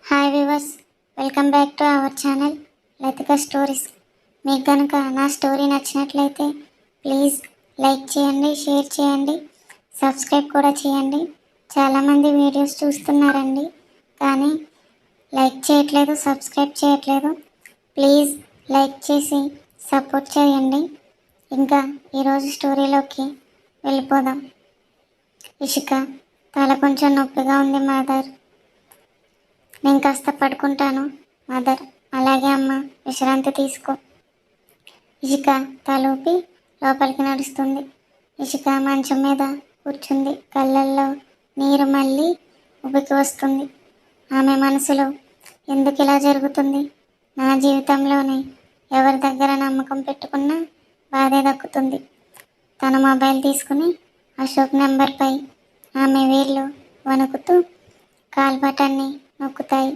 Hi viewers, welcome back to our channel Latika stories. మీకు కనుక నా స్టోరీ నచ్చినట్లయితే ప్లీజ్ లైక్ చేయండి, షేర్ చేయండి, సబ్స్క్రైబ్ కూడా చేయండి. చాలామంది వీడియోస్ చూస్తున్నారండి, కానీ లైక్ చేయట్లేదు, సబ్స్క్రైబ్ చేయట్లేదు. ప్లీజ్ లైక్ చేసి సపోర్ట్ చేయండి. ఇంకా ఈరోజు స్టోరీలోకి వెళ్ళిపోదాం. ఇషిక, తల కొంచెం నొప్పిగా ఉంది మదర్. నేను కాస్త పడుకుంటాను మదర్. అలాగే అమ్మ, విశ్రాంతి తీసుకో. ఇషిక తలూపి లోపలికి నడుస్తుంది. ఇషిక మంచం మీద కూర్చుంది. కళ్ళల్లో నీరు మళ్ళీ ఉబికి వస్తుంది. ఆమె మనసులో, ఎందుకు ఇలా జరుగుతుంది? నా జీవితంలోనే ఎవరి దగ్గర నమ్మకం పెట్టుకున్నా బాధే దక్కుతుంది. తన మొబైల్ తీసుకుని అశోక్ నెంబర్పై ఆమె వేళ్ళు వణుకుతూ కాల్ బటన్ని నొక్కుతాయి.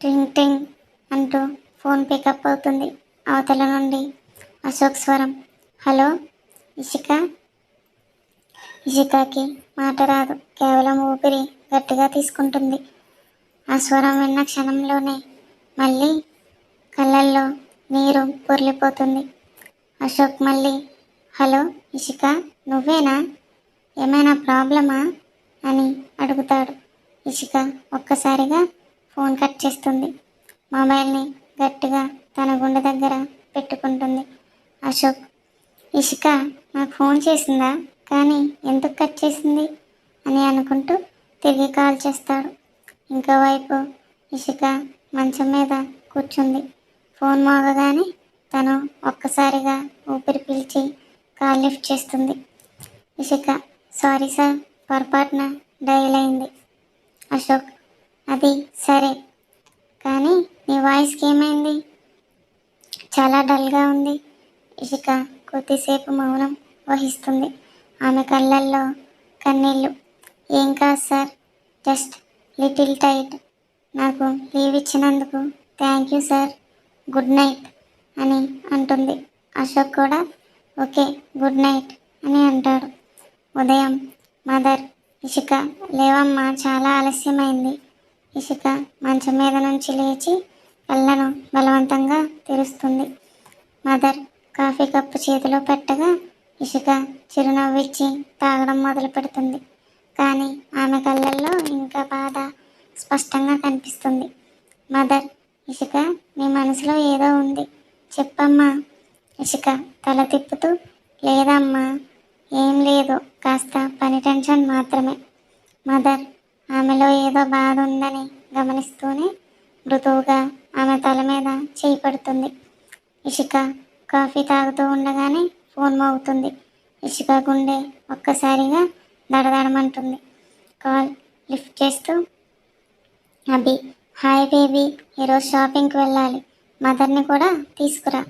టింగ్ టింగ్ అంటూ ఫోన్ పికప్ అవుతుంది. అవతల నుండి అశోక్ స్వరం. హలో ఇషిక. ఇషికకి మాట రాదు, కేవలం ఊపిరి గట్టిగా తీసుకుంటుంది. ఆ స్వరం విన్న క్షణంలోనే మళ్ళీ కళ్ళల్లో నీరు పొర్లిపోతుంది. అశోక్ మళ్ళీ, హలో ఇషిక, నువ్వేనా? ఏమైనా ప్రాబ్లమా అని అడుగుతాడు. ఇషిక ఒక్కసారిగా ఫోన్ కట్ చేస్తుంది. మొబైల్ని గట్టిగా తన గుండె దగ్గర పెట్టుకుంటుంది. అశోక్, ఇషిక నాకు ఫోన్ చేసిందా, కానీ ఎందుకు కట్ చేసింది అని అనుకుంటూ తిరిగి కాల్ చేస్తాడు. ఇంకోవైపు ఇషిక మంచం మీద కూర్చుంది. ఫోన్ మోగగానే తను ఒక్కసారిగా ఊపిరి పీల్చి కాల్ లిఫ్ట్ చేస్తుంది. ఇషిక, సారీ సార్, పొరపాటున డయల్ అయింది. అశోక్, అది సరే, కానీ నీ వాయిస్కి ఏమైంది? చాలా డల్గా ఉంది. ఇషిక కొద్దిసేపు మౌనం వహిస్తుంది. ఆమె కళ్ళల్లో కన్నీళ్ళు. ఏం కాదు సార్, జస్ట్ లిటిల్ టైట్. నాకు లీవ్ ఇచ్చినందుకు thank you sir. Good night అని అంటుంది. అశోక్ కూడా ఓకే, గుడ్ నైట్ అని అంటాడు. ఉదయం మదర్, ఇషిక లేవమ్మా, చాలా ఆలస్యమైంది. ఇషిక మంచం మీద నుంచి లేచి కళ్ళను బలవంతంగా తెరుస్తుంది. మదర్ కాఫీ కప్పు చేతిలో పెట్టగా ఇషిక చిరునవ్విచ్చి తాగడం మొదలు పెడుతుంది. కానీ ఆమె కళ్ళల్లో ఇంకా బాధ స్పష్టంగా కనిపిస్తుంది. మదర్, ఇషిక నీ మనసులో ఏదో ఉంది, చెప్పమ్మా. ఇషిక తల తిప్పుతూ, లేదమ్మా, ఏం లేదు, కాస్త పని టెన్షన్ మాత్రమే. మదర్ ఆమెలో ఏదో బాధ ఉందని గమనిస్తూనే మృదువుగా ఆమె తల మీద చేయి పడుతుంది. ఇషిక కాఫీ తాగుతూ ఉండగానే ఫోన్ మోగుతుంది. ఇషిక గుండె ఒక్కసారిగా దడదడమంటుంది. కాల్ లిఫ్ట్ చేస్తూ, అభి, హాయ్ బేబీ, ఈరోజు షాపింగ్కి వెళ్ళాలి, మదర్ని కూడా తీసుకురా.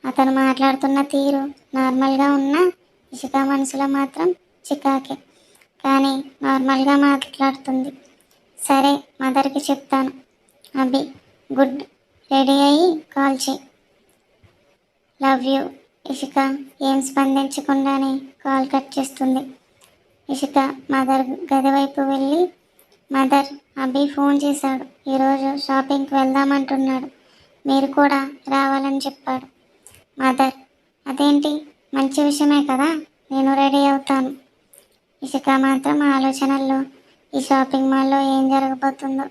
అతను మాట్లాడుతున్న తీరు నార్మల్గా ఉన్నా ఇషిక మనసులో మాత్రం చికాకే. కానీ నార్మల్గా మాట్లాడుతుంది. సరే, మదర్కి చెప్తాను. అభి, గుడ్, రెడీ అయ్యి కాల్ చేయి. Love you. ఇషిక ఏం స్పందించకుండానే కాల్ కట్ చేస్తుంది. ఇషిక మదర్ గది వైపు వెళ్ళి, మదర్, అభి ఫోన్ చేశాడు, ఈరోజు షాపింగ్కి వెళ్దామంటున్నాడు, మీరు కూడా రావాలని చెప్పాడు. మదర్, అదేంటి, మంచి విషయమే కదా, నేను రెడీ అవుతాను. ఇషిక మాత్రం ఆలోచనల్లో ఈ షాపింగ్ మాల్లో ఏం జరగబోతుందో.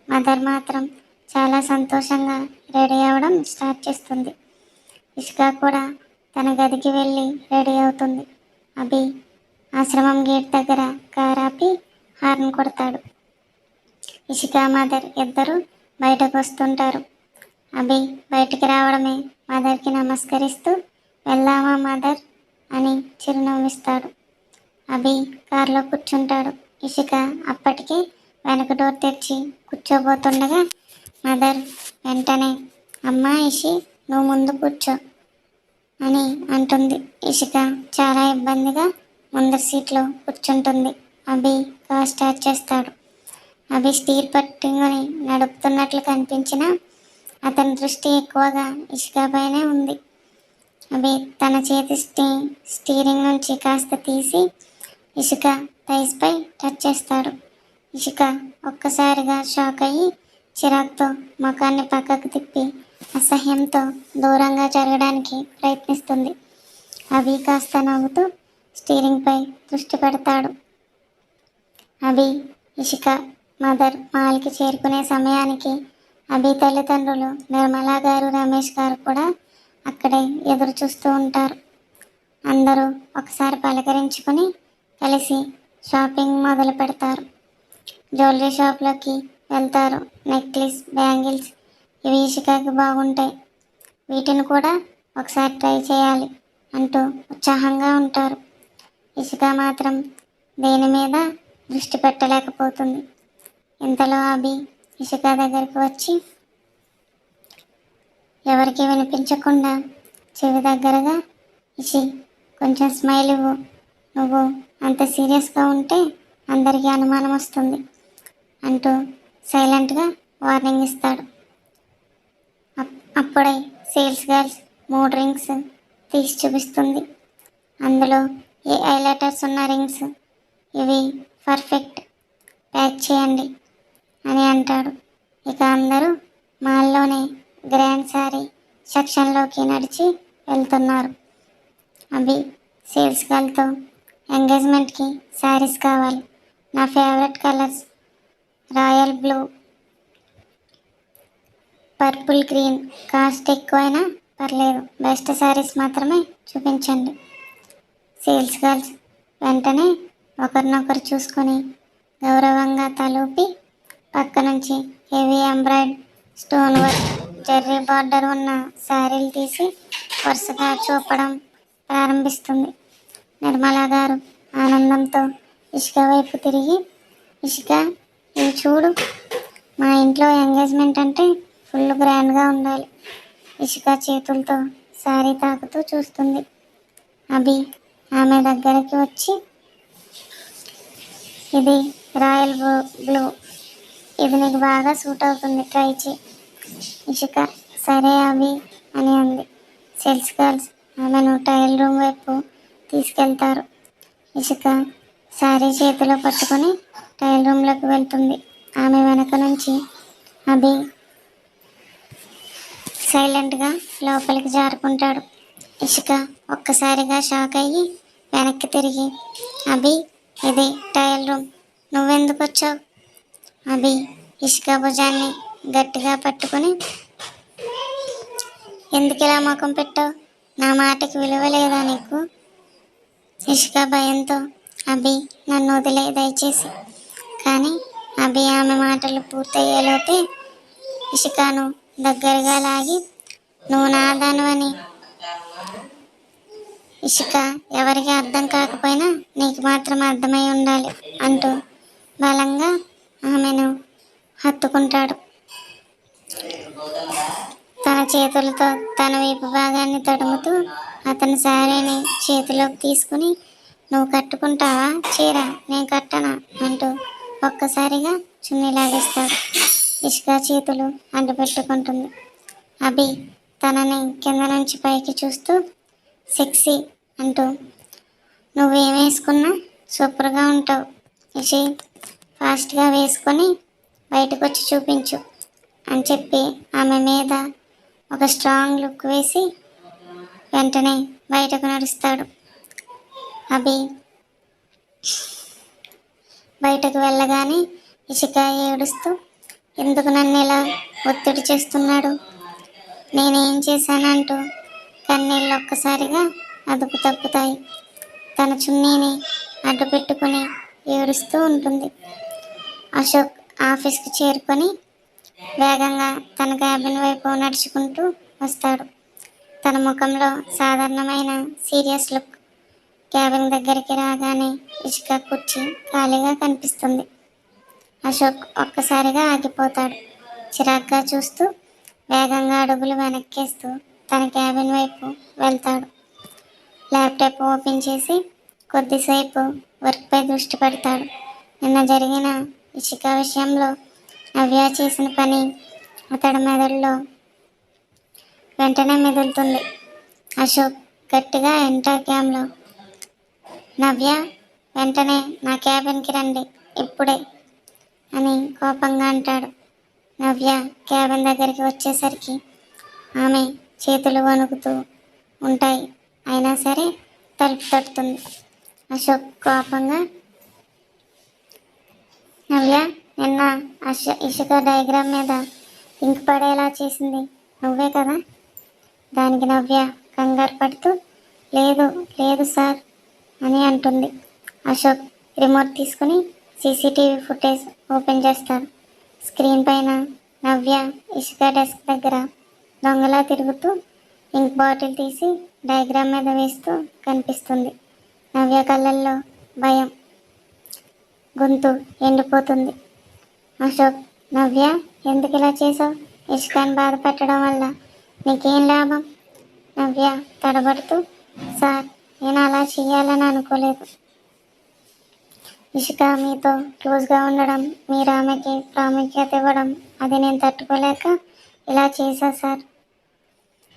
మదర్ మాత్రం చాలా సంతోషంగా రెడీ అవ్వడం స్టార్ట్ చేస్తుంది. ఇషిక కూడా తన గదికి వెళ్ళి రెడీ అవుతుంది. అభి ఆశ్రమం గేట్ దగ్గర కార్ ఆపి హార్న్ కొడతాడు. ఇషిక మదర్ ఇద్దరు బయటకు వస్తుంటారు. అభి బయటికి రావడమే మదర్కి నమస్కరిస్తూ, వెళ్దామా మదర్ అని చిరునవ్విస్తాడు. అభి కారులో కూర్చుంటాడు. ఇషిక అప్పటికే వెనక డోర్ తెరిచి కూర్చోబోతుండగా మదర్ వెంటనే, అమ్మా ఇషి, నువ్వు ముందు కూర్చో అని అంటుంది. ఇషిక చాలా ఇబ్బందిగా ముందర సీట్లో కూర్చుంటుంది. అభి కార్ స్టార్ట్ చేస్తాడు. అభి స్టీర్ పట్టుకుని నడుపుతున్నట్లు కనిపించినా అతని దృష్టి ఎక్కువగా ఇషికపైనే ఉంది. అభి తన చేతి స్టీరింగ్ నుంచి కాస్త తీసి ఇషిక థైస్పై టచ్ చేస్తాడు. ఇషిక ఒక్కసారిగా షాక్ అయ్యి చిరాకుతో ముఖాన్ని పక్కకు తిప్పి అసహ్యంతో దూరంగా జరగడానికి ప్రయత్నిస్తుంది. అభి కాస్త నవ్వుతూ స్టీరింగ్పై దృష్టి పెడతాడు. అభి, ఇషిక మదర్ మాల్కి చేరుకునే సమయానికి అభి తల్లిదండ్రులు నిర్మలా గారు, రమేష్ గారు కూడా అక్కడే ఎదురు చూస్తూ ఉంటారు. అందరూ ఒకసారి పలకరించుకొని కలిసి షాపింగ్ మొదలు పెడతారు. జ్యువెలరీ షాప్లోకి వెళ్తారు. నెక్లెస్, బ్యాంగిల్స్ ఇవి ఇషికాకి బాగుంటాయి, వీటిని కూడా ఒకసారి ట్రై చేయాలి అంటూ ఉత్సాహంగా ఉంటారు. ఇషిక మాత్రం దేని మీద దృష్టి పెట్టలేకపోతుంది. ఇంతలో అభి ఇషిక దగ్గరికి వచ్చి ఎవరికి వినిపించకుండా చెవి దగ్గరగా, ఇషి కొంచెం స్మైల్ ఇవ్వు, నువ్వు అంత సీరియస్గా ఉంటే అందరికీ అనుమానం వస్తుంది అంటూ సైలెంట్గా వార్నింగ్ ఇస్తాడు. అప్పుడే సేల్స్ గర్ల్స్ 3 రింగ్స్ తీసి చూపిస్తుంది. అందులో ఏ హైలైటర్స్ ఉన్న రింగ్స్, ఇవి పర్ఫెక్ట్, ప్యాక్ చేయండి అని అంటాడు. ఇక అందరూ మాల్లోనే గ్రాండ్ శారీ సెక్షన్లోకి నడిచి వెళ్తున్నారు. అభి సేల్స్ గర్ల్తో ఎంగేజ్మెంట్కి శారీస్ కావాలి, నా favourite colours royal blue, purple, green, cost ఎక్కువైనా పర్లేదు, బెస్ట్ శారీస్ మాత్రమే చూపించండి. సేల్స్ గర్ల్స్ వెంటనే ఒకరినొకరు చూసుకొని గౌరవంగా తలూపి పక్క నుంచి heavy embroidered, stone work, zari border ఉన్న శారీలు తీసి వరుసగా చూపడం ప్రారంభిస్తుంది. నిర్మలా గారు ఆనందంతో ఇషిక వైపు తిరిగి, ఇషిక ఇవి చూడు, మా ఇంట్లో ఎంగేజ్మెంట్ అంటే ఫుల్ గ్రాండ్గా ఉండాలి. ఇషిక చేతులతో శారీ తాకుతూ చూస్తుంది. అభి ఆమె దగ్గరికి వచ్చి, ఇది రాయల్ బ్లూ, ఇది నీకు బాగా సూట్ అవుతుంది, ట్రై చేయి. ఇషిక సరే అభి అని అంది. సేల్స్ గర్ల్స్ ఆమెను ట్రయల్ రూమ్ వైపు తీసుకెళ్తారు. ఇషిక శారీ చేతిలో పట్టుకొని ట్రయల్ రూమ్లోకి వెళ్తుంది. ఆమె వెనక నుంచి అభి సైలెంట్గా లోపలికి జారుకుంటాడు. ఇషిక ఒక్కసారిగా షాక్ అయ్యి వెనక్కి తిరిగి, అభి ఇది ట్రయల్ రూమ్, నువ్వెందుకు వచ్చావు? అభి ఇషిక భుజాన్ని గట్టిగా పట్టుకుని, ఎందుకు ఇలా ముఖం పెట్టావు, నా మాటకి విలువ లేదా నీకు? ఇషిక భయంతో, అభి నన్ను వదిలే దయచేసి. కానీ అభి ఆమె మాటలు పూర్తయ్యేలోపే ఇషికను దగ్గరగా లాగి, నువ్వు నా దానివని ఇషిక ఎవరికి అర్థం కాకపోయినా నీకు మాత్రం అర్థమై ఉండాలి అంటూ బలంగా ఆమెను హత్తుకుంటాడు. తన చేతులతో తన వీపు భాగాన్ని తడుముతూ అతని శారీని చేతిలోకి తీసుకుని, నువ్వు కట్టుకుంటావా చీర, నేను కట్టనా అంటూ ఒక్కసారిగా చున్నీ లాగేస్తాడు. ఇషిక చేతులు అంటుపెట్టుకుంటుంది. అభి తనని కింద నుంచి పైకి చూస్తూ సెక్సీ అంటూ, నువ్వేం వేసుకున్నా సూపర్గా ఉంటావు ఇషి, ఫాస్ట్గా వేసుకొని బయటకు వచ్చి చూపించు అని చెప్పి ఆమె మీద ఒక స్ట్రాంగ్ లుక్ వేసి వెంటనే బయటకు నడుస్తాడు. అభి బయటకు వెళ్ళగానే ఇషిక ఏడుస్తూ, ఎందుకు నన్ను ఇలా ఒత్తిడి చేస్తున్నాడు, నేనేం చేశానంటూ కన్నీళ్ళు ఒక్కసారిగా అదుపు తప్పుతాయి. తన చున్నీని అడ్డు పెట్టుకుని ఏడుస్తూ ఉంటుంది. అశోక్ ఆఫీస్కి చేరుకొని వేగంగా తన క్యాబిన్ వైపు నడుచుకుంటూ వస్తాడు. తన ముఖంలో సాధారణమైన సీరియస్ లుక్. క్యాబిన్ దగ్గరికి రాగానే ఇషిక కుర్చీ ఖాళీగా కనిపిస్తుంది. అశోక్ ఒక్కసారిగా ఆగిపోతాడు. చిరాగ్గా చూస్తూ వేగంగా అడుగులు వెనక్కేస్తూ తన క్యాబిన్ వైపు వెళ్తాడు. ల్యాప్టాప్ ఓపెన్ చేసి కొద్దిసేపు వర్క్పై దృష్టి పెడతాడు. నిన్న జరిగిన ఇషిక విషయంలో నవ్య చేసిన పని అతడి మెదడులో వెంటనే మెదులుతుంది. అశోక్ గట్టిగా ఎంటర్ క్యామ్లో, నవ్య వెంటనే నా క్యాబిన్కి రండి ఇప్పుడే అని కోపంగా అంటాడు. నవ్య క్యాబిన్ దగ్గరికి వచ్చేసరికి ఆమె చేతులు వణుకుతూ ఉంటాయి. అయినా సరే తలుపు తట్టుతుంది. అశోక్ కోపంగా, నవ్య, నిన్న ఇసుక డయాగ్రామ్ మీద ఇంక్ పడేలా చేసింది నువ్వే కదా? దానికి నవ్య కంగారు పడుతూ లేదు లేదు సార్ అని అంటుంది. అశోక్ రిమోట్ తీసుకుని సీసీటీవీ ఫుటేజ్ ఓపెన్ చేస్తాడు. స్క్రీన్ పైన నవ్య ఇసుక డెస్క్ దగ్గర దొంగలా తిరుగుతూ ఇంక్ బాటిల్ తీసి డయాగ్రామ్ మీద వేస్తూ కనిపిస్తుంది. నవ్య కళ్ళల్లో భయం, గొంతు ఎండిపోతుంది. అశోక్, నవ్య, ఎందుకు ఇలా చేసావు? ఇష్కాన్ని బాధ పెట్టడం వల్ల నీకేం లాభం? నవ్య తడబడుతూ, సార్, నేను అలా చేయాలని అనుకోలేదు. ఇషిక మీతో క్లోజ్గా ఉండడం, మీరు ఆమెకి ప్రాముఖ్యత ఇవ్వడం, అది నేను తట్టుకోలేక ఇలా చేశా సార్.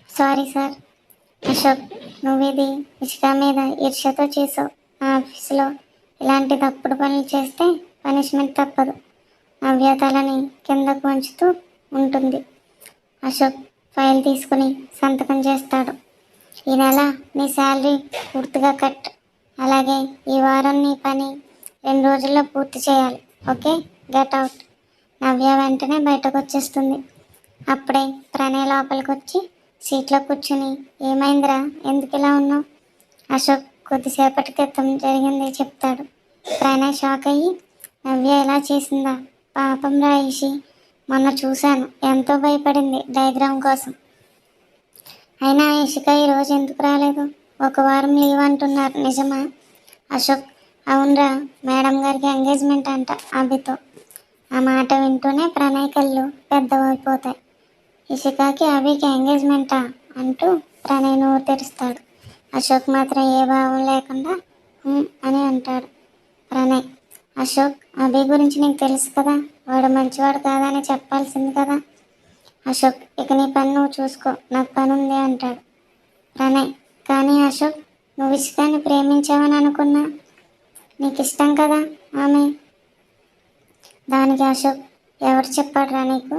Sorry sir. అశోక్, నువ్వు ఇది ఇషిక మీద ఈర్ష్యతో చేసావు. నా ఆఫీసులో ఇలాంటి తప్పుడు పనులు చేస్తే పనిష్మెంట్ తప్పదు. నవ్య తలని కిందకు వంచుతూ ఉంటుంది. అశోక్ ఫైల్ తీసుకుని సంతకం చేస్తాడు. ఈ నెల నీ శాలరీ పూర్తిగా కట్. అలాగే ఈ వారం నీ పని 2 రోజుల్లో పూర్తి చేయాలి. Okay, get out. నవ్య వెంటనే బయటకు వచ్చేస్తుంది. అప్పుడే ప్రణయ్ లోపలికి వచ్చి సీట్లో కూర్చుని, ఏమైందిరా, ఎందుకు ఇలా ఉన్నావు? అశోక్ కొద్దిసేపటి క్రితం జరిగింది చెప్తాడు. ప్రణయ్ షాక్ అయ్యి, నవ్య ఎలా చేసిందా? పాపం రాయిషి, మొన్న చూశాను, ఎంతో భయపడింది డయాగ్రామ్ కోసం. అయినా ఇషిక ఈరోజు ఎందుకు రాలేదు? 1 వారం లీవ్ అంటున్నారు, నిజమా? అశోక్, అవునరా, మేడం గారికి ఎంగేజ్మెంట్ అంట అభితో. ఆ మాట వింటూనే ప్రణయ్ కళ్ళు పెద్దవైపోతాయి. ఇషికాకి అభికి ఎంగేజ్మెంటా అంటూ ప్రణయ్ నోరు తెరుస్తాడు. అశోక్ మాత్రం ఏ భావం లేకుండా అని అంటాడు. ప్రణయ్, అశోక్, అభి గురించి నీకు తెలుసు కదా, వాడు మంచివాడు కాదని చెప్పాల్సింది కదా. అశోక్, ఇక నీ పని నువ్వు చూసుకో, నాకు పని ఉంది అంటాడు. ప్రణయ్, కానీ అశోక్, నువ్వు ఇషికాని ప్రేమించావని అనుకున్నా, నీకు ఇష్టం కదా ఆమె. దానికి అశోక్, ఎవరు చెప్పాడురా నీకు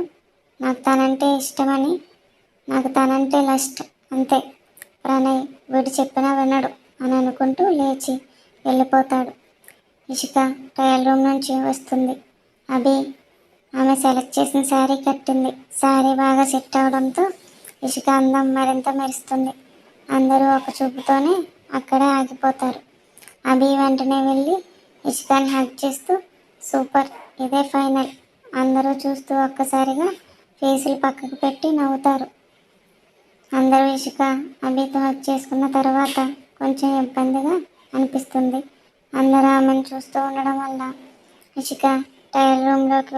నాకు తనంటే ఇష్టమని? నాకు తనంటే లస్ట్, అంతే. ప్రణయ్ వీడు చెప్పినా వినడు అని అనుకుంటూ లేచి వెళ్ళిపోతాడు. ఇషిక ట్రయల్ రూమ్ నుంచి వస్తుంది. అభి ఆమె సెలెక్ట్ చేసిన శారీ కట్టింది. శారీ బాగా సెట్ అవడంతో ఇషిక అందం మరింత మెరుస్తుంది. అందరూ ఒక చూపుతోనే అక్కడే ఆగిపోతారు. అభి వెంటనే వెళ్ళి ఇషికాని హగ్ చేస్తూ, సూపర్, ఇదే ఫైనల్. అందరూ చూస్తూ ఒక్కసారిగా ఫేసులు పక్కకు పెట్టి నవ్వుతారు. అందరూ ఇషిక అభితో హగ్ చేసుకున్న తర్వాత కొంచెం ఇబ్బందిగా అనిపిస్తుంది. అందరూ ఆమెను చూస్తూ ఉండడం వల్ల ఇషిక ట్రయల్ రూమ్లోకి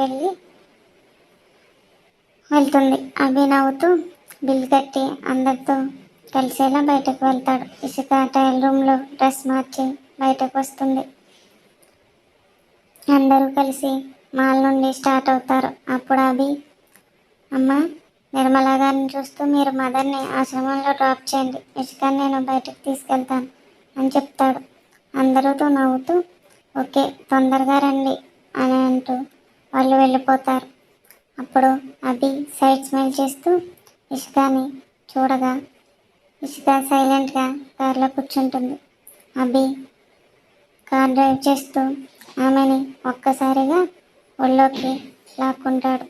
వెళ్తుంది. అభి నవ్వుతూ బిల్ కట్టి అందరితో కలిసేలా బయటకు వెళ్తాడు. ఇషిక ట్రయల్ రూమ్లో డ్రెస్ మార్చి బయటకు వస్తుంది. అందరూ కలిసి మాల్ నుండి స్టార్ట్ అవుతారు. అప్పుడు అభి, అమ్మ, నిర్మల గారిని చూస్తూ మీరు మదర్ని ఆశ్రమంలో డ్రాప్ చేయండి, ఇషికాని నేను బయటకు తీసుకెళ్తాను అని చెప్తాడు. అందరూతో నవ్వుతూ ఓకే, తొందరగా రండి అని అంటూ వాళ్ళు వెళ్ళిపోతారు. అప్పుడు అభి సైడ్ స్మైల్ చేస్తూ ఇషికాని చూడగా ఇషిక సైలెంట్గా కారులో కూర్చుంటుంది. అభి కార్ డ్రైవ్ చేస్తూ ఆమెని ఒక్కసారిగా ఒళ్ళోకి లాక్కుంటాడు.